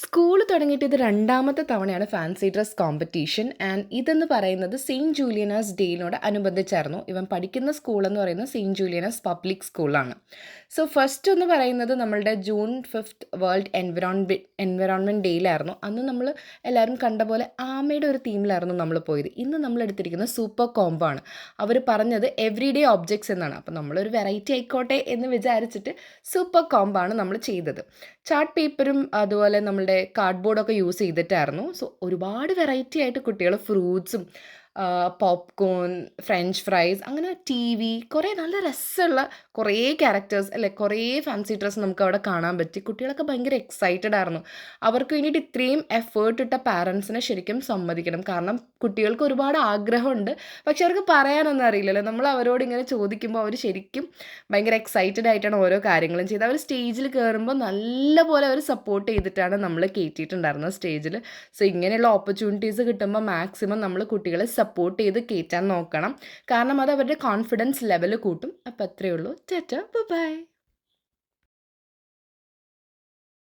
School തുടങ്ങിയിട്ട് ഇത് രണ്ടാമത്തെ തവണയാണ് ഫാൻസി ഡ്രസ് കോമ്പറ്റീഷൻ ആൻഡ് ഇതെന്ന് പറയുന്നത് സെയിൻറ്റ് ജൂലിയനാസ് ഡേയിനോട് അനുബന്ധിച്ചായിരുന്നു. ഇവൻ പഠിക്കുന്ന സ്കൂളെന്ന് പറയുന്നത് സെയിൻറ്റ് ജൂലിയനാസ് പബ്ലിക് സ്കൂളാണ്. സോ ഫസ്റ്റ് എന്ന് പറയുന്നത് നമ്മളുടെ ജൂൺ 5 വേൾഡ് എൻവിറോൺമെൻറ്റ് ഡേയിലായിരുന്നു. അന്ന് നമ്മൾ എല്ലാവരും കണ്ട പോലെ ആമയുടെ ഒരു തീമിലായിരുന്നു നമ്മൾ പോയത്. ഇന്ന് നമ്മൾ എടുത്തിരിക്കുന്നത് സൂപ്പർ കോംബോ ആണ്. അവർ പറഞ്ഞത് എവറി ഡേ ഒബ്ജക്ട്സ് എന്നാണ്. അപ്പോൾ നമ്മളൊരു വെറൈറ്റി ആയിക്കോട്ടെ എന്ന് വിചാരിച്ചിട്ട് സൂപ്പർ കോംബോ ആണ് നമ്മൾ ചെയ്തത്. ചാർട്ട് പേപ്പറും അതുപോലെ നമ്മളുടെ കാർഡ്ബോർഡൊക്കെ യൂസ് ചെയ്തിട്ടായിരുന്നു. സോ ഒരുപാട് വെറൈറ്റി ആയിട്ട് കുട്ടികൾ ഫ്രൂട്ട്സും പോപ്കോൺ, ഫ്രഞ്ച് ഫ്രൈസ്, അങ്ങനെ ടി വി, കുറേ നല്ല രസമുള്ള കുറേ ക്യാരക്ടേഴ്സ് അല്ലേ, കുറേ ഫാൻസി ഡ്രസ്സ് നമുക്ക് അവിടെ കാണാൻ പറ്റി. കുട്ടികളൊക്കെ ഭയങ്കര എക്സൈറ്റഡ് ആയിരുന്നു. അവർക്ക് വേണ്ടിയിട്ട് ഇത്രയും എഫേർട്ട് ഇട്ട പാരൻസിനെ ശരിക്കും സമ്മതിക്കണം. കാരണം കുട്ടികൾക്ക് ഒരുപാട് ആഗ്രഹമുണ്ട്, പക്ഷെ അവർക്ക് പറയാനൊന്നും അറിയില്ലല്ലോ. നമ്മൾ അവരോട് ഇങ്ങനെ ചോദിക്കുമ്പോൾ അവർ ശരിക്കും ഭയങ്കര എക്സൈറ്റഡ് ആയിട്ടാണ് ഓരോ കാര്യങ്ങളും ചെയ്തത്. അവർ സ്റ്റേജിൽ കയറുമ്പോൾ നല്ലപോലെ അവർ സപ്പോർട്ട് ചെയ്തിട്ടാണ് നമ്മൾ കയറ്റിയിട്ടുണ്ടായിരുന്നത് സ്റ്റേജിൽ. സോ ഇങ്ങനെയുള്ള ഓപ്പർച്യൂണിറ്റീസ് കിട്ടുമ്പോൾ മാക്സിമം നമ്മൾ കുട്ടികളെ സപ്പോർട്ട് ചെയ്ത് കയറ്റാൻ നോക്കണം. കാരണം അത് അവരുടെ കോൺഫിഡൻസ് ലെവൽ കൂട്ടും. അപ്പോൾ അത്രയേ ഉള്ളൂ. ടാറ്റാ, ബൈ.